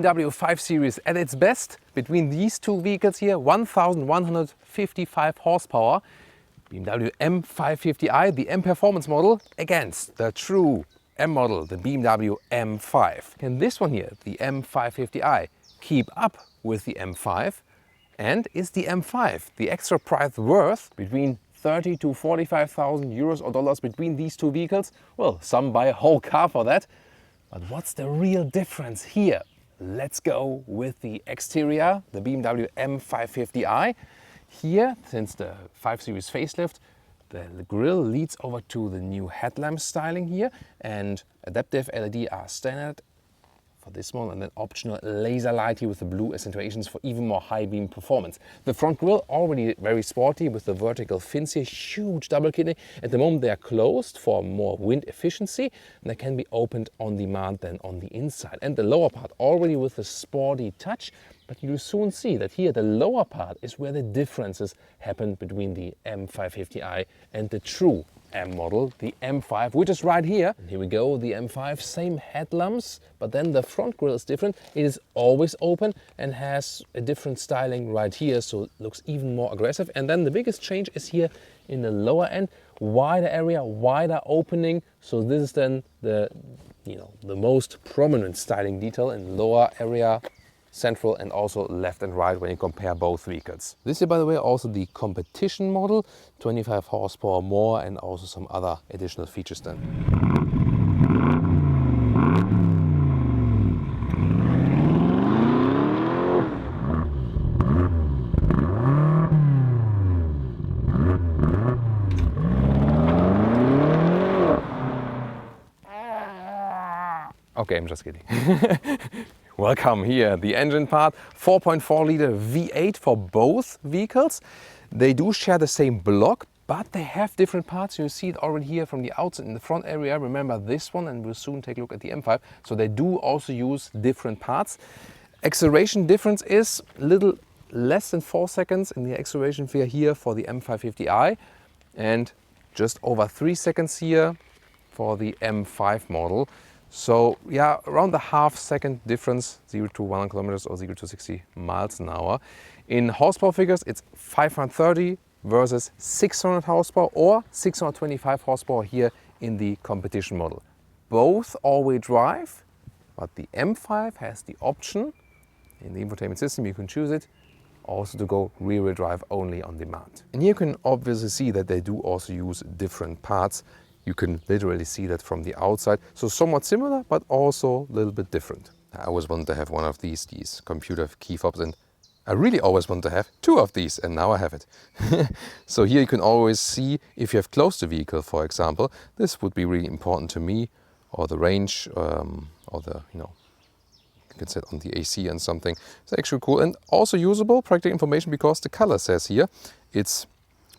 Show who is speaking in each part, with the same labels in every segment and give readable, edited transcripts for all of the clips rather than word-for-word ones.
Speaker 1: BMW 5 Series at its best. Between these two vehicles here, 1155 horsepower. BMW M550i, the M performance model, against the true M model, the BMW M5. Can this one here, the M550i, keep up with the M5? And is the M5 the extra price worth between 30 to 45,000 euros or dollars between these two vehicles? Well, some buy a whole car for that. But what's the real difference here? Let's go with the exterior, the BMW M550i. Here, since the 5 Series facelift, the grille leads over to the new headlamp styling here, and adaptive LED are standard for this one, and then optional laser light here with the blue accentuations for even more high beam performance. The front grille already very sporty with the vertical fins here, huge double kidney. At the moment they are closed for more wind efficiency, and they can be opened on demand then on the inside. And the lower part already with a sporty touch, but you'll soon see that here the lower part is where the differences happen between the M550i and the true M model, the M5, which is right here. And here we go, the M5, same headlamps, but then the front grille is different. It is always open and has a different styling right here, so it looks even more aggressive. And then the biggest change is here in the lower end, wider area, wider opening. So this is then the most prominent styling detail in lower area, central, and also left and right when you compare both vehicles. This is, by the way, also the competition model, 25 horsepower more, and also some other additional features then. Okay, I'm just kidding. Welcome here, the engine part, 4.4 liter V8 for both vehicles. They do share the same block, but they have different parts. You see it already here from the outside in the front area. Remember this one, and we'll soon take a look at the M5. So they do also use different parts. Acceleration difference is a little less than 4 seconds in the acceleration sphere here for the M550i, and just over 3 seconds here for the M5 model. So yeah, around the half-second difference, 0 to 100 kilometers or 0 to 60 miles an hour. In horsepower figures, it's 530 versus 600 horsepower or 625 horsepower here in the competition model. Both all-wheel drive, but the M5 has the option in the infotainment system, you can choose it, also to go rear-wheel drive only on demand. And here you can obviously see that they do also use different parts. You can literally see that from the outside. So somewhat similar, but also a little bit different. I always wanted to have one of these computer key fobs, and I really always want to have 2 of these, and now I have it. So here you can always see if you have closed the vehicle, for example. This would be really important to me, or the range, or the, you can set on the AC and something. It's actually cool and also usable, practical information, because the color says here, it's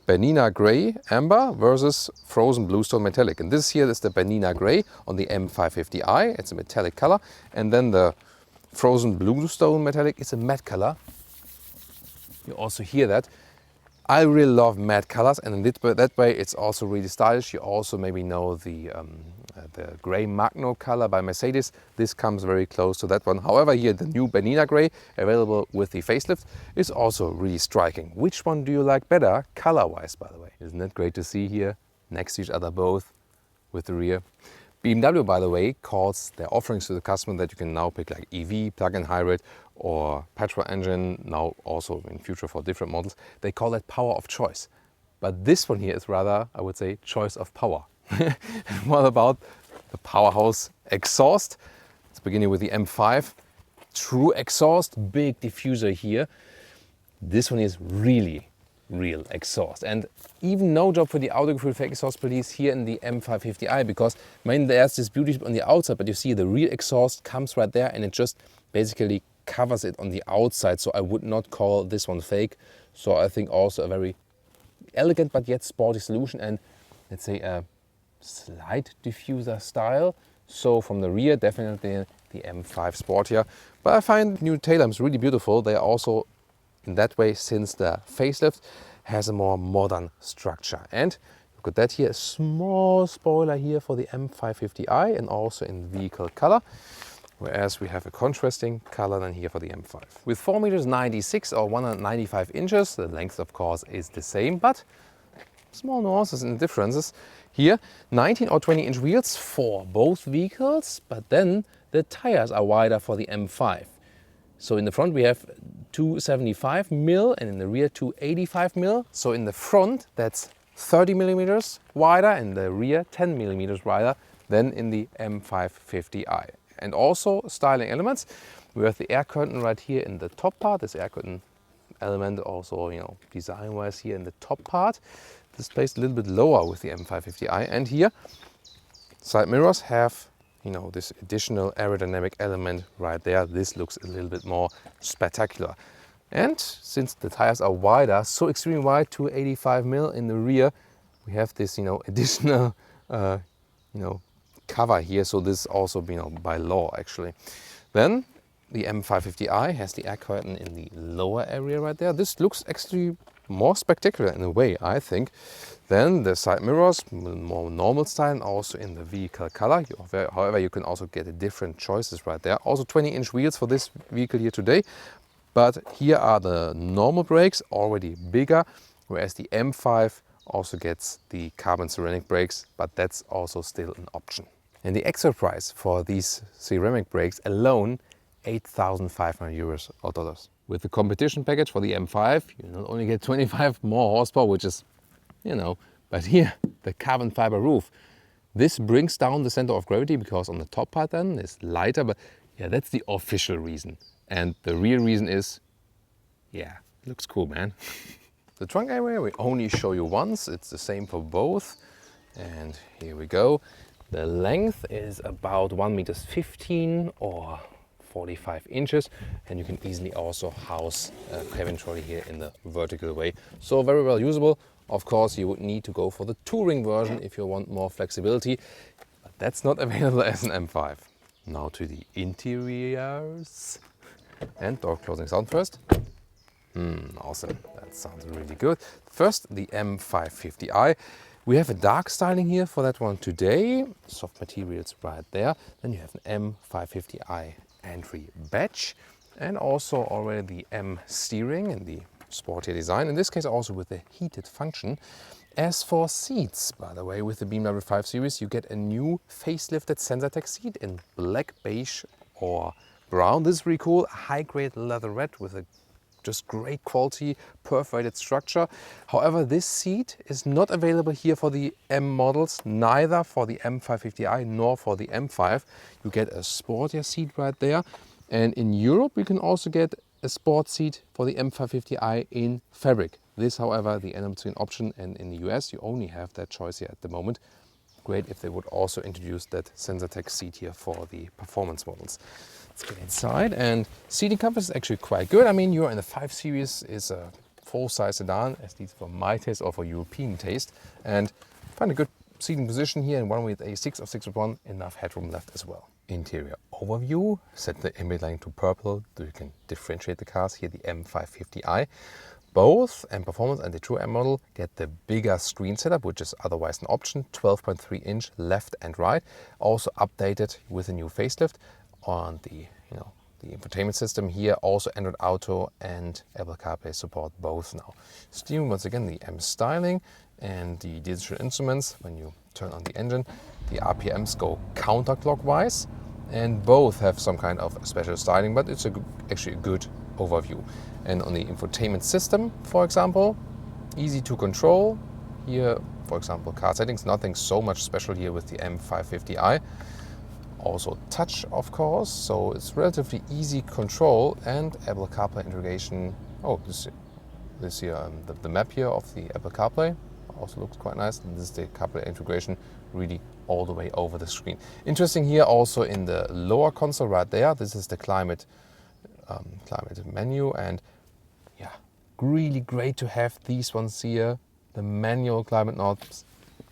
Speaker 1: Bernina Grey Amber versus Frozen Bluestone Metallic. And this here is the Bernina Grey on the M550i. It's a metallic color. And then the Frozen Bluestone Metallic is a matte color. You also hear that. I really love matte colors, and in that way it's also really stylish. You also maybe know the Grey Magno color by Mercedes. This comes very close to that one. However, here the new Bernina Grey, available with the facelift, is also really striking. Which one do you like better, color-wise, by the way? Isn't that great to see here, next to each other both, with the rear? BMW, by the way, calls their offerings to the customer that you can now pick like EV, plug-in hybrid, or petrol engine, now also in future for different models. They call it power of choice. But this one here is rather, I would say, choice of power. What about the powerhouse exhaust? It's beginning with the M5. True exhaust, big diffuser here. This one is really real exhaust, and even no job for the Autogefuehl fake exhaust police here in the M550i, because I mean there's this beauty on the outside, but you see the real exhaust comes right there and it just basically covers it on the outside. So I would not call this one fake. So I think also a very elegant but yet sporty solution, and let's say a slight diffuser style. So from the rear, definitely the M5 sportier. But I find new tail lamps really beautiful. They are also in that way, since the facelift has a more modern structure. And look at that here, a small spoiler here for the M550i, and also in vehicle color. whereas we have a contrasting color than here for the M5. With 4 meters 96 or 195 inches, the length of course is the same, but small nuances and differences. Here, 19 or 20 inch wheels for both vehicles, but then the tires are wider for the M5. So in the front we have 275 mil and in the rear 285 mil. So in the front that's 30 millimeters wider and the rear 10 millimeters wider than in the M550i. And also styling elements. We have the air curtain right here in the top part. This air curtain element also, design wise here in the top part. This placed a little bit lower with the M550i. And here side mirrors have this additional aerodynamic element right there. This looks a little bit more spectacular. And since the tires are wider, so extremely wide, 285 mil in the rear, we have this, additional, cover here. So this is also, by law actually. Then the M550i has the air curtain in the lower area right there. This looks actually more spectacular in a way, I think. Then the side mirrors, more normal style, and also in the vehicle color. However, you can also get different choices right there. Also 20-inch wheels for this vehicle here today. But here are the normal brakes, already bigger, whereas the M5 also gets the carbon ceramic brakes, but that's also still an option. And the extra price for these ceramic brakes alone, 8,500 euros or dollars. With the competition package for the M5, you not only get 25 more horsepower, which is, but here, the carbon fiber roof. This brings down the center of gravity because on the top part then is lighter, but yeah, that's the official reason. And the real reason is, it looks cool, man. The trunk area we only show you once. It's the same for both. And here we go. The length is about 1.15 meters or 45 inches, and you can easily also house a cabin trolley here in the vertical way. So very well usable. Of course, you would need to go for the touring version if you want more flexibility, but that's not available as an M5. Now to the interiors. And door closing sound first. Awesome, that sounds really good. First, the M550i. We have a dark styling here for that one today. Soft materials right there. Then you have an M550i entry badge, and also already the M steering in the sporty design. In this case also with the heated function. As for seats, by the way, with the BMW 5 Series you get a new facelifted Sensatec seat in black, beige or brown. This is really cool. High-grade leatherette with a just great quality perforated structure. However, this seat is not available here for the M models, neither for the M550i nor for the M5. You get a sportier seat right there. And in Europe, you can also get a sport seat for the M550i in fabric. This, however, the in-between option, and in the US, you only have that choice here at the moment. Great if they would also introduce that Sensatec seat here for the performance models. Let's get inside, and seating comfort is actually quite good. I mean, you're in the 5 Series, is a full-size sedan, at least for my taste or for European taste, and find a good seating position here, and one with a 6 of 6.1, enough headroom left as well. Interior overview, set the ambient lighting to purple so you can differentiate the cars. Here the M550i. Both M Performance and the True M model get the bigger screen setup, which is otherwise an option, 12.3 inch left and right, also updated with a new facelift. On the infotainment system here, also Android Auto and Apple CarPlay support both now. Steering, once again, the M styling and the digital instruments. When you turn on the engine, the RPMs go counterclockwise, and both have some kind of special styling, but it's actually a good overview. And on the infotainment system, for example, easy to control. Here, for example, car settings, nothing so much special here with the M550i. Also touch, of course, so it's relatively easy control, and Apple CarPlay integration. Oh, this here, the map here of the Apple CarPlay also looks quite nice. And this is the CarPlay integration really all the way over the screen. Interesting here also in the lower console right there, this is the climate menu, and yeah, really great to have these ones here. The manual climate knobs,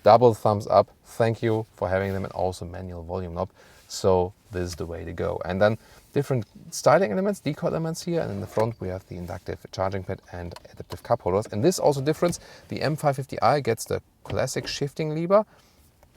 Speaker 1: double thumbs up. Thank you for having them, and also manual volume knob. So this is the way to go. And then different styling elements, decal elements here, and in the front we have the inductive charging pad and adaptive cup holders. And this also difference, the M550i gets the classic shifting lever,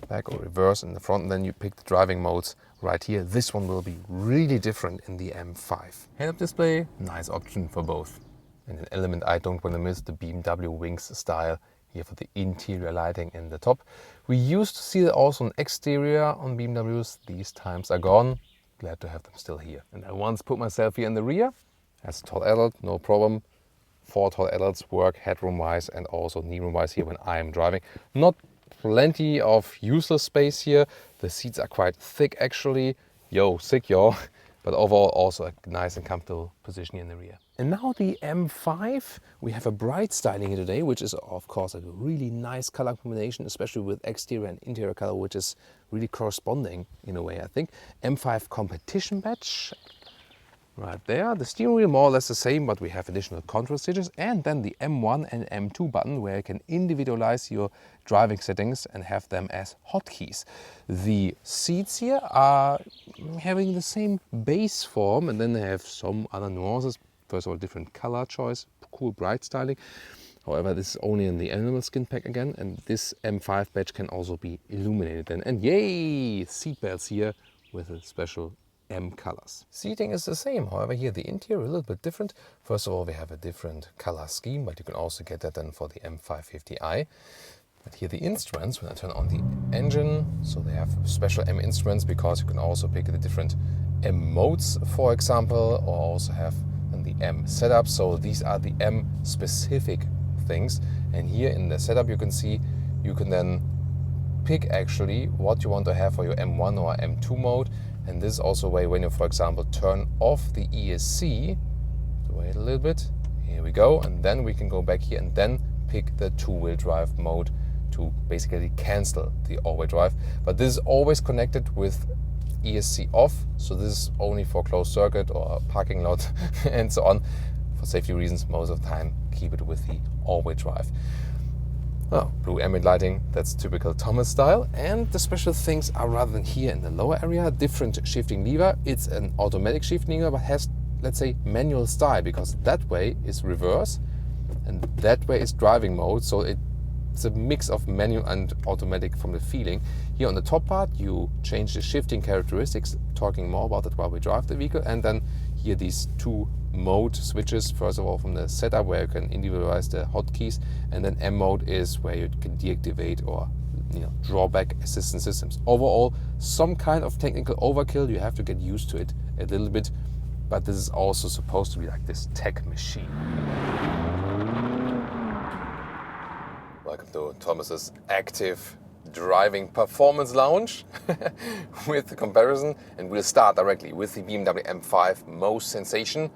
Speaker 1: back or reverse in the front, and then you pick the driving modes right here. This one will be really different in the M5. Head-up display, nice option for both. And an element I don't want to miss, the BMW wings style here for the interior lighting in the top. We used to see that also on exterior on BMWs. These times are gone. Glad to have them still here. And I once put myself here in the rear. As a tall adult, no problem. 4 tall adults work headroom-wise and also knee-room-wise here when I'm driving. Not plenty of useless space here. The seats are quite thick actually. Yo, sick yo. But overall also a nice and comfortable position here in the rear. And now the M5. We have a bright styling here today, which is of course a really nice color combination, especially with exterior and interior color, which is really corresponding in a way, I think. M5 competition badge. Right there, the steering wheel more or less the same, but we have additional control stitches, and then the M1 and M2 button where you can individualize your driving settings and have them as hotkeys. The seats here are having the same base form, and then they have some other nuances. First of all, different color choice, cool bright styling. However, this is only in the animal skin pack again, and this M5 badge can also be illuminated then. And yay, seat belts here with a special M colors. Seating is the same, however here the interior a little bit different. First of all, we have a different color scheme, but you can also get that then for the M550i. But here the instruments, when I turn on the engine, so they have special M instruments because you can also pick the different M modes, for example, or also have then the M setup. So these are the M specific things. And here in the setup you can see, you can then pick actually what you want to have for your M1 or M2 mode. And this is also a way when you, for example, turn off the ESC, wait a little bit, here we go, and then we can go back here and then pick the two-wheel drive mode to basically cancel the all-wheel drive. But this is always connected with ESC off, so this is only for closed circuit or parking lot and so on. For safety reasons, most of the time, keep it with the all-wheel drive. Oh, blue ambient lighting, that's typical Thomas style. And the special things are rather than here in the lower area, different shifting lever. It's an automatic shifting lever, but has, let's say, manual style, because that way is reverse and that way is driving mode. So it's a mix of manual and automatic from the feeling. Here on the top part, you change the shifting characteristics, talking more about that while we drive the vehicle. And then here these two mode switches, first of all from the setup where you can individualize the hotkeys, and then M mode is where you can deactivate or draw back assistance systems. Overall, some kind of technical overkill. You have to get used to it a little bit, but this is also supposed to be like this tech machine. Welcome to Thomas's active driving performance lounge with the comparison, and we'll start directly with the BMW M5 most sensation.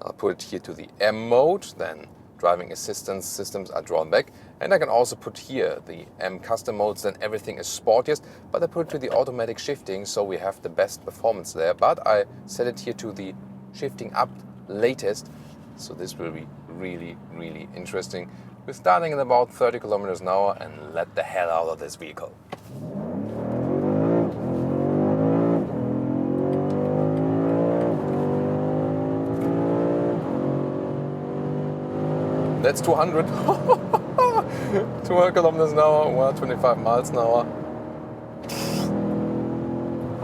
Speaker 1: I'll put it here to the M mode, then driving assistance systems are drawn back, and I can also put here the M custom modes, then everything is sportiest, but I put it to the automatic shifting so we have the best performance there. But I set it here to the shifting up latest, so this will be really, really interesting. We're starting at about 30 kilometers an hour and let the hell out of this vehicle. That's 200. 200 kilometers an hour, 125 miles an hour.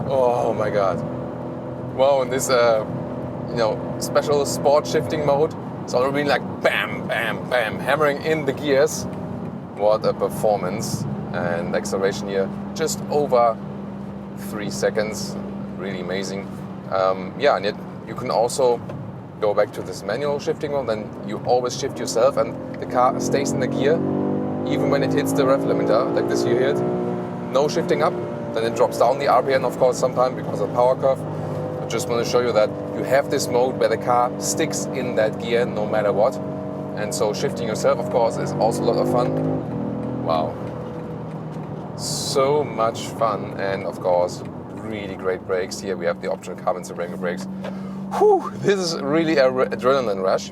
Speaker 1: Oh my God. Wow, and this special sport shifting mode. It's already like bam, bam, bam, hammering in the gears. What a performance. And acceleration here, just over 3 seconds. Really amazing. And yet you can also go back to this manual shifting mode, then you always shift yourself and the car stays in the gear even when it hits the rev limiter, like this you hear it. No shifting up, then it drops down the RPM, of course, sometimes because of the power curve. I just want to show you that you have this mode where the car sticks in that gear no matter what. And so shifting yourself, of course, is also a lot of fun. Wow. So much fun, and of course, really great brakes. Here we have the optional carbon ceramic brakes. Whew, this is really an adrenaline rush.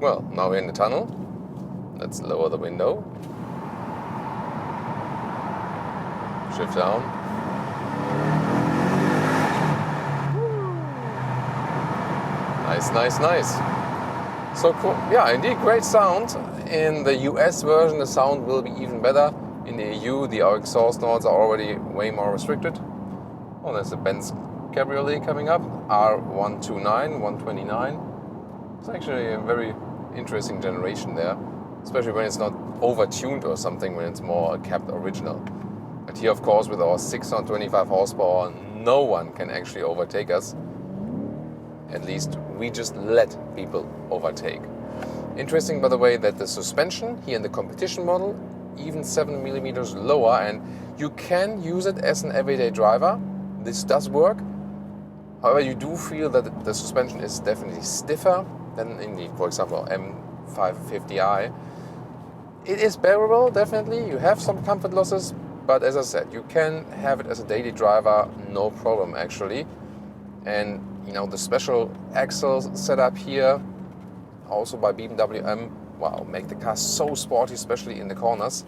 Speaker 1: Well, now we're in the tunnel. Let's lower the window. Shift down. Nice, nice, nice. So cool. Yeah, indeed, great sound. In the US version, the sound will be even better. In the EU, the exhaust notes are already way more restricted. Oh, there's a Benz Cabriolet coming up, R129, 129. It's actually a very interesting generation there, especially when it's not over-tuned or something, when it's more a capped original. But here, of course, with our 625 horsepower, no one can actually overtake us. At least we just let people overtake. Interesting, by the way, that the suspension here in the competition model, even 7 millimeters lower, and you can use it as an everyday driver. This does work. However, you do feel that the suspension is definitely stiffer than in the, for example, M550i. It is bearable, definitely. You have some comfort losses, but as I said, you can have it as a daily driver, no problem actually. And you know, the special axle setup here, also by BMW M, wow, make the car so sporty, especially in the corners.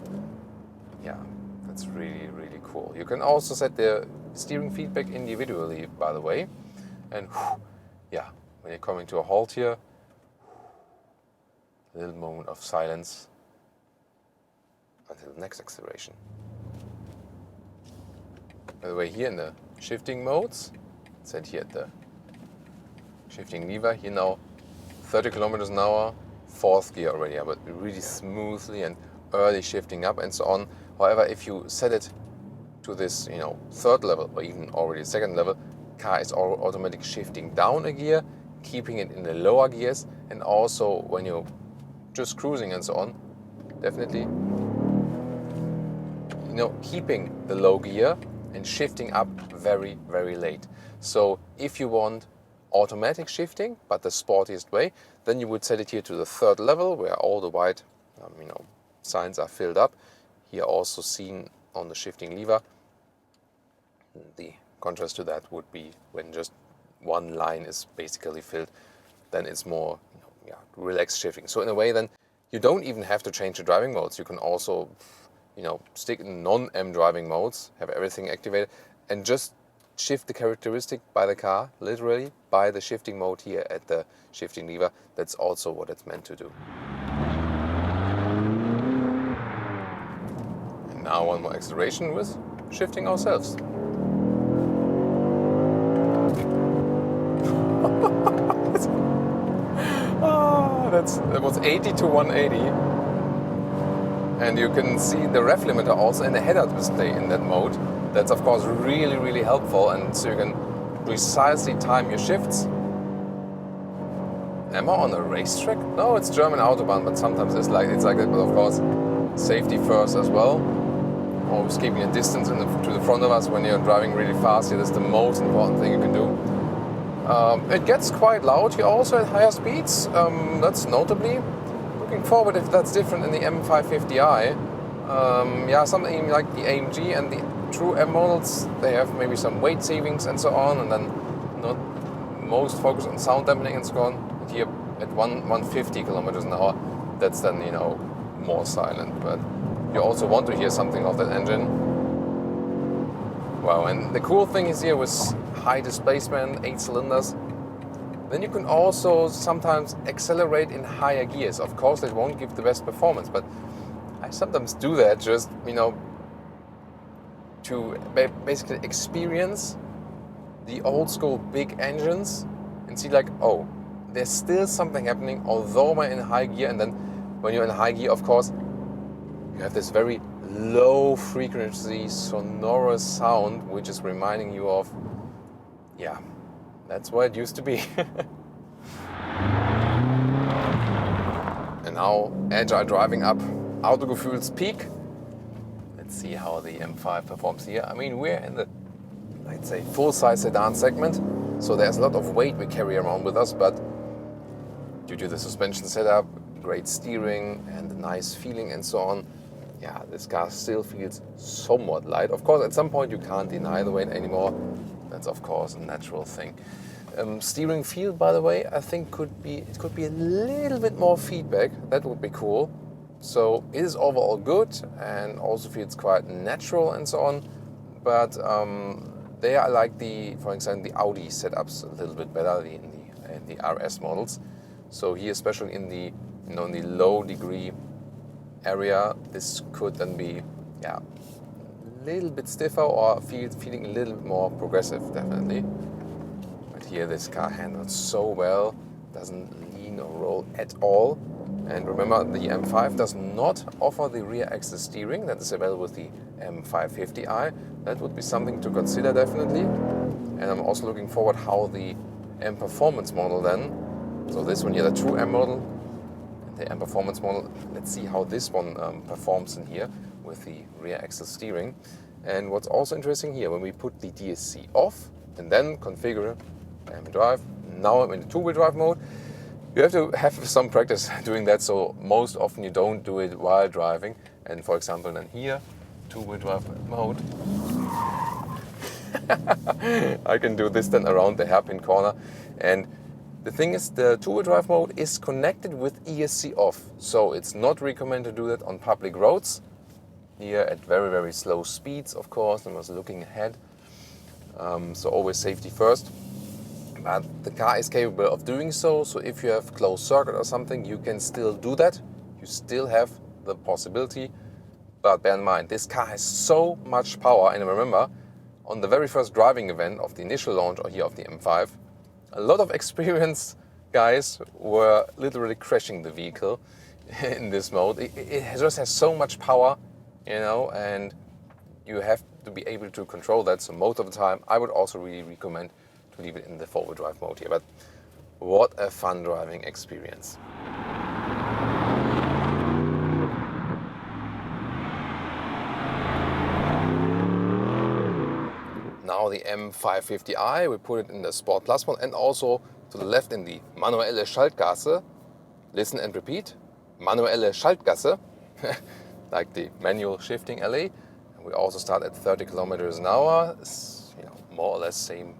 Speaker 1: Yeah, that's really, really cool. You can also set the steering feedback individually, by the way. And yeah, when you're coming to a halt here, a little moment of silence until the next acceleration. By the way, here in the shifting modes, set here at the shifting lever, here now 30 kilometers an hour, fourth gear already, but really smoothly and early shifting up and so on. However, if you set it to this, you know, third level or even already second level, car is automatically shifting down a gear, keeping it in the lower gears, and also when you're just cruising and so on, definitely, you know, keeping the low gear and shifting up very, very late. So if you want automatic shifting, but the sportiest way, then you would set it here to the third level where all the white you know, signs are filled up. Here also seen on the shifting lever. The contrast to that would be when just one line is basically filled, then it's more, you know, yeah, relaxed shifting. So in a way then you don't even have to change the driving modes. You can also, you know, stick in non-M driving modes, have everything activated, and just shift the characteristic by the car, literally by the shifting mode here at the shifting lever. That's also what it's meant to do. And now one more acceleration with shifting ourselves. That was 80 to 180. And you can see the ref limiter also in the head-up display in that mode. That's of course really, really helpful, and so you can precisely time your shifts. Am I on a racetrack? No, it's German Autobahn, but sometimes it's like that. But of course, safety first as well. Always keeping a distance to the front of us when you're driving really fast. Here, that's the most important thing you can do. It gets quite loud here also at higher speeds. That's notably. Looking forward if that's different in the M550i. Yeah, something like the AMG and the true M models, they have maybe some weight savings and so on, and then not most focus on sound dampening and so on. And here at 150 kilometers an hour, that's then, you know, more silent. But you also want to hear something of that engine. Wow, and the cool thing is here with high displacement, 8 cylinders, then you can also sometimes accelerate in higher gears. Of course, they won't give the best performance, but I sometimes do that just, you know, to basically experience the old school big engines and see like, oh, there's still something happening, although I'm in high gear. And then when you're in high gear, of course, you have this very low frequency sonorous sound, which is reminding you of, yeah, that's what it used to be. And now agile driving up Autogefuehl's peak. Let's see how the M5 performs here. I mean, we're in the, I'd say, full-size sedan segment, so there's a lot of weight we carry around with us, but due to the suspension setup, great steering and the nice feeling and so on, yeah, this car still feels somewhat light. Of course, at some point you can't deny the weight anymore. That's of course a natural thing. Steering feel, by the way, I think could be a little bit more feedback. That would be cool. So it is overall good and also feels quite natural and so on. But there I like for example, the Audi setups a little bit better in the RS models. So here, especially in the, you know, in the low degree area, this could then be, yeah, a little bit stiffer or feeling a little bit more progressive, definitely. But here this car handles so well, doesn't lean or roll at all. And remember, the M5 does not offer the rear axle steering that is available with the M550i. That would be something to consider, definitely. And I'm also looking forward how the M Performance model then, so this one here, the true M model, the M Performance model, let's see how this one performs in here with the rear axle steering. And what's also interesting here, when we put the DSC off and then configure M drive, now I'm in the two-wheel drive mode. You have to have some practice doing that, so most often you don't do it while driving. And for example, then here, two-wheel drive mode, I can do this then around the hairpin corner. And the thing is, the two-wheel drive mode is connected with ESC off, so it's not recommended to do that on public roads. Here at very, very slow speeds, of course, and was looking ahead. So always safety first. But the car is capable of doing so, so if you have closed circuit or something, you can still do that. You still have the possibility. But bear in mind, this car has so much power, and remember, on the very first driving event of the initial launch or here of the M5, a lot of experienced guys were literally crashing the vehicle in this mode. It just has so much power, you know, and you have to be able to control that. So most of the time, I would also really recommend to leave it in the four-wheel drive mode here. But what a fun driving experience. Now the M550i, we put it in the Sport Plus mode, and also to the left in the manuelle Schaltgasse. Listen and repeat. Manuelle Schaltgasse, like the manual shifting alley. And we also start at 30 kilometers an hour. It's, you know, more or less same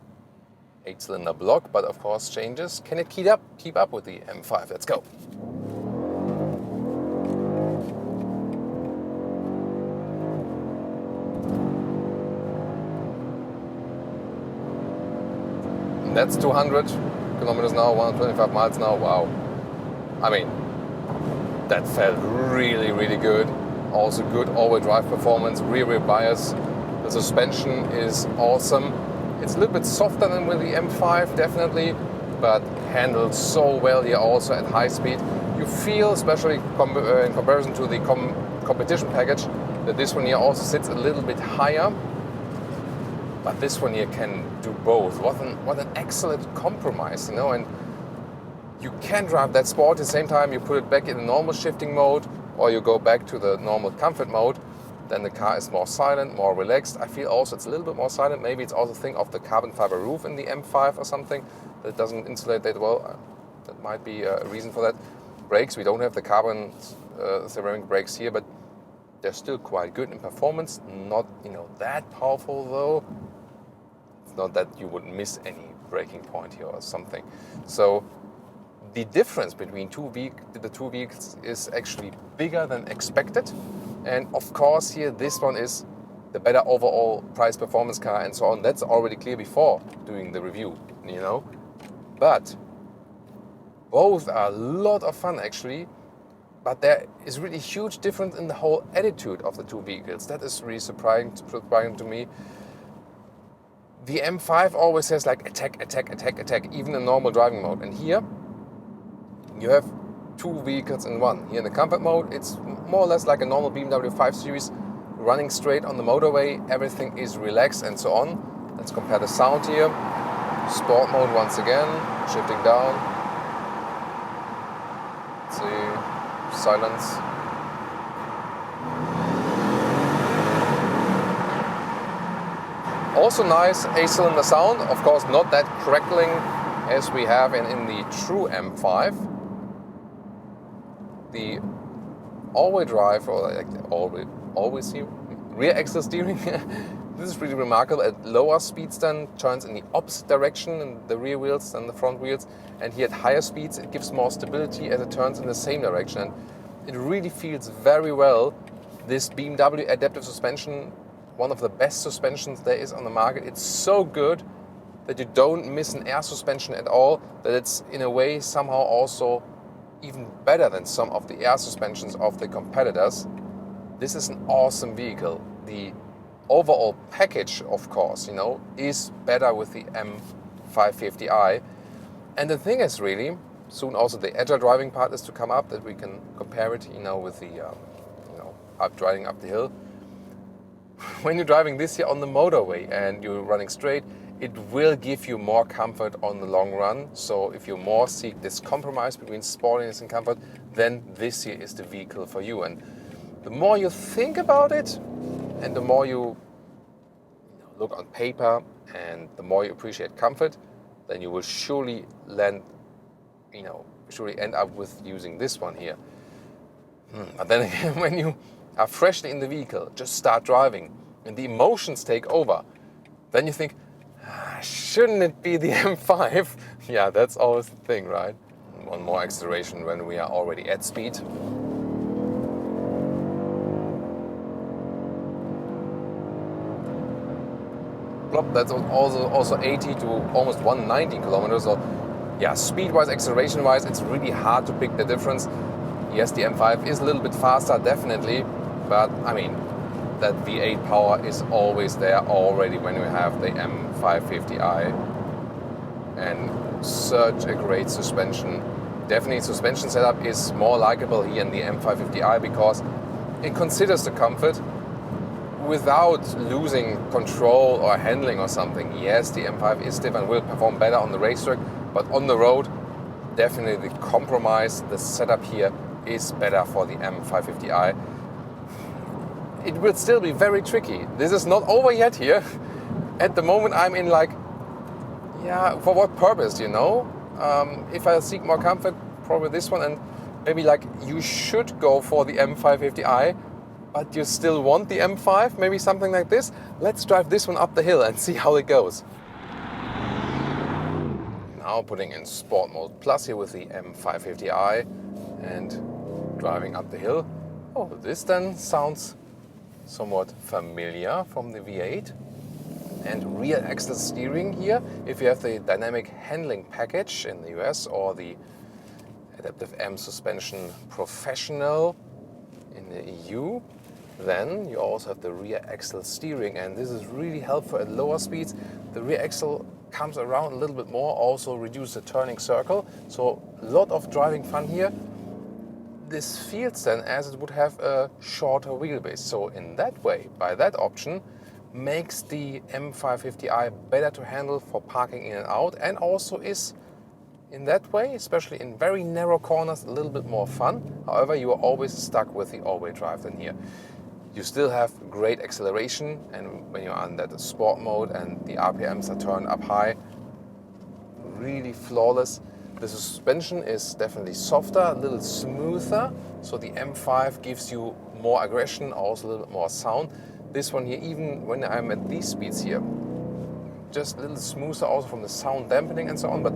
Speaker 1: 8-cylinder block, but of course changes. Can it keep up with the M5? Let's go. And that's 200 kilometers an hour, 125 miles an hour. Wow. I mean, that felt really, really good. Also good all-wheel drive performance, rear bias. The suspension is awesome. It's a little bit softer than with the M5, definitely, but handles so well here also at high speed. You feel, especially in comparison to the competition package, that this one here also sits a little bit higher. But this one here can do both. What an excellent compromise, you know. And you can drive that sport at the same time. You put it back in the normal shifting mode, or you go back to the normal comfort mode. Then the car is more silent, more relaxed. I feel also it's a little bit more silent. Maybe it's also a thing of the carbon fiber roof in the M5 or something that doesn't insulate that well. That might be a reason for that. Brakes, we don't have the carbon ceramic brakes here, but they're still quite good in performance. Not, you know, that powerful though. It's not that you would miss any braking point here or something. So the difference between the two vehicles is actually bigger than expected. And of course here, this one is the better overall price performance car and so on. That's already clear before doing the review, you know. But both are a lot of fun actually. But there is really huge difference in the whole attitude of the two vehicles. That is really surprising to me. The M5 always says like attack, attack, attack, attack, even in normal driving mode. And here you have two vehicles in one. Here in the comfort mode, it's more or less like a normal BMW 5 Series running straight on the motorway. Everything is relaxed and so on. Let's compare the sound here. Sport mode once again, shifting down. Let's see, silence. Also nice 8-cylinder sound. Of course, not that crackling as we have in the true M5. The all-wheel drive, or like always here, rear axle steering. This is really remarkable. At lower speeds then turns in the opposite direction in the rear wheels than the front wheels. And here at higher speeds it gives more stability as it turns in the same direction. And it really feels very well. This BMW adaptive suspension, one of the best suspensions there is on the market. It's so good that you don't miss an air suspension at all, that it's in a way somehow also even better than some of the air suspensions of the competitors. this is an awesome vehicle. The overall package, of course, you know, is better with the M550i. And the thing is really, soon also the agile driving part is to come up, that we can compare it, you know, with the, driving up the hill. When you're driving this here on the motorway and you're running straight, it will give you more comfort on the long run. So if you more seek this compromise between sportiness and comfort, then this here is the vehicle for you. And the more you think about it, and the more you look on paper, and the more you appreciate comfort, then you will surely end up with using this one here. But then again, when you are freshly in the vehicle, just start driving, and the emotions take over, then you think, shouldn't it be the M5? Yeah, that's always the thing, right? One more acceleration when we are already at speed. Plop, that's also 80 to almost 190 kilometers. So yeah, speed-wise, acceleration-wise, it's really hard to pick the difference. Yes, the M5 is a little bit faster, definitely, but I mean, that V8 power is always there already when you have the M550i. And such a great suspension. Definitely suspension setup is more likable here in the M550i because it considers the comfort without losing control or handling or something. Yes, the M5 is stiff and will perform better on the racetrack, but on the road, definitely the compromise, the setup here is better for the M550i. It will still be very tricky. This is not over yet here. At the moment I'm in like, yeah, for what purpose, you know? If I seek more comfort, probably this one, and maybe like you should go for the M550i, but you still want the M5, maybe something like this. Let's drive this one up the hill and see how it goes. Now putting in Sport Mode Plus here with the M550i and driving up the hill. Oh, this then sounds somewhat familiar from the V8. And rear axle steering here, if you have the dynamic handling package in the US or the Adaptive M Suspension Professional in the EU, then you also have the rear axle steering, and this is really helpful at lower speeds. The rear axle comes around a little bit more, also reduce the turning circle, so a lot of driving fun here. This feels then as it would have a shorter wheelbase, so in that way, by that option, makes the M550i better to handle for parking in and out, and also is in that way, especially in very narrow corners, a little bit more fun. However, you are always stuck with the all-wheel drive then here. You still have great acceleration, and when you're on that sport mode and the RPMs are turned up high, really flawless. The suspension is definitely softer, a little smoother, so the M5 gives you more aggression, also a little bit more sound. This one here, even when I'm at these speeds here, just a little smoother also from the sound dampening and so on, but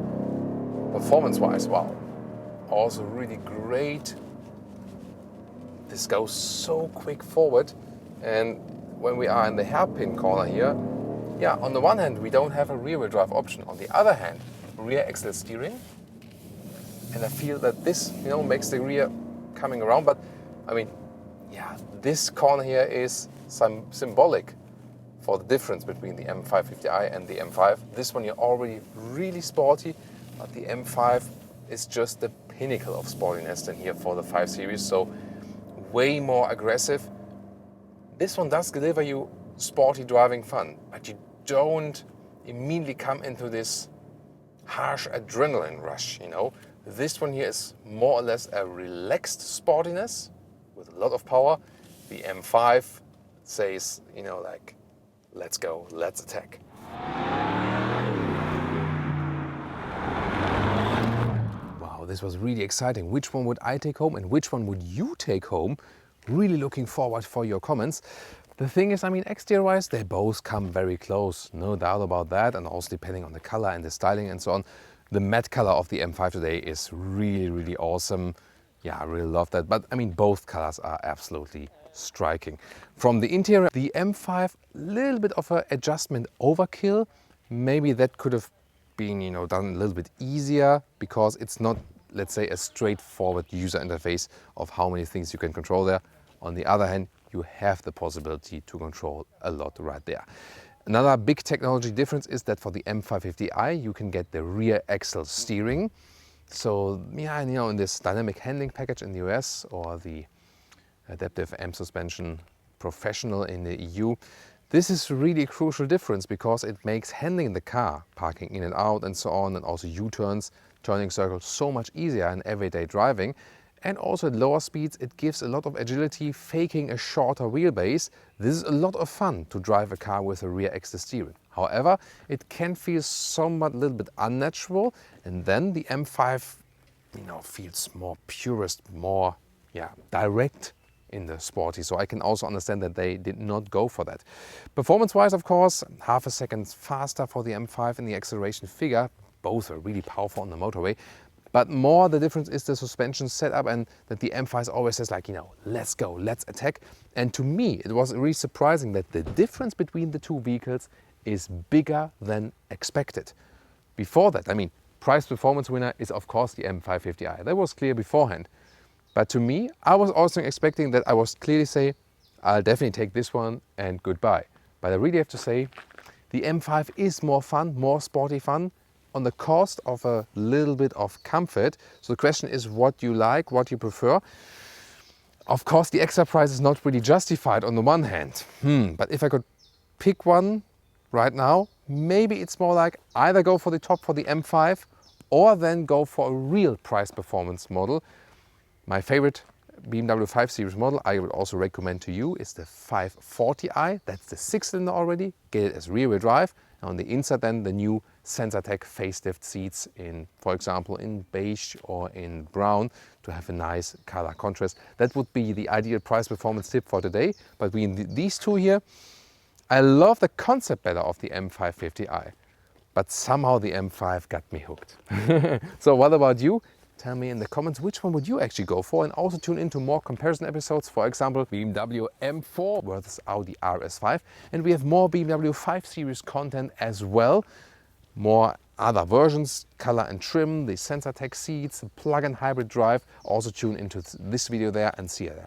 Speaker 1: performance-wise, wow, also really great. This goes so quick forward, and when we are in the hairpin corner here, yeah, on the one hand we don't have a rear-wheel drive option, on the other hand, rear axle steering, and I feel that this, you know, makes the rear coming around, but I mean, yeah, this corner here is symbolic for the difference between the M550i and the M5. This one you're already really sporty, but the M5 is just the pinnacle of sportiness than here for the 5 Series, so way more aggressive. This one does deliver you sporty driving fun, but you don't immediately come into this harsh adrenaline rush, you know. This one here is more or less a relaxed sportiness with a lot of power. The M5 says, you know, like, let's go, let's attack. Wow, this was really exciting. Which one would I take home and which one would you take home? Really looking forward for your comments. The thing is, I mean, exterior-wise, they both come very close, no doubt about that, and also depending on the color and the styling and so on. The matte color of the M5 today is really, really awesome. Yeah, I really love that. But I mean, both colors are absolutely striking. From the interior, the M5, a little bit of an adjustment overkill. Maybe that could have been, you know, done a little bit easier because it's not, let's say, a straightforward user interface of how many things you can control there. On the other hand, you have the possibility to control a lot right there. Another big technology difference is that for the M550i you can get the rear axle steering. So yeah, you know, in this dynamic handling package in the US or the adaptive M suspension professional in the EU, this is really a crucial difference because it makes handling the car, parking in and out and so on, and also U-turns, turning circles so much easier in everyday driving. And also at lower speeds it gives a lot of agility, faking a shorter wheelbase. This is a lot of fun to drive a car with a rear axle steering. However, it can feel somewhat a little bit unnatural, and then the M5, you know, feels more purist, more direct in the sporty. So I can also understand that they did not go for that. Performance-wise, of course, half a second faster for the M5 in the acceleration figure. Both are really powerful on the motorway. But more the difference is the suspension setup, and that the M5 always says like, you know, let's go, let's attack. And to me, it was really surprising that the difference between the two vehicles is bigger than expected. Before that, I mean, price performance winner is of course the M550i. That was clear beforehand. But to me, I was also expecting that I was clearly say, I'll definitely take this one and goodbye. But I really have to say, the M5 is more fun, more sporty fun, on the cost of a little bit of comfort. So the question is what you like, what you prefer. Of course, the extra price is not really justified on the one hand. But if I could pick one right now, maybe it's more like either go for the top for the M5 or then go for a real price performance model. My favorite BMW 5 Series model I would also recommend to you is the 540i. That's the 6-cylinder already. Get it as rear-wheel drive. And on the inside then the new SensorTech facelift seats in, for example, in beige or in brown to have a nice color contrast. That would be the ideal price performance tip for today. But between these two here, I love the concept better of the M550i. But somehow the M5 got me hooked. So what about you? Tell me in the comments which one would you actually go for, and also tune into more comparison episodes, for example BMW M4 versus Audi RS5, and we have more BMW 5 Series content as well, more other versions, color and trim, the SensorTech seats, plug-in hybrid drive. Also tune into this video there and see you there.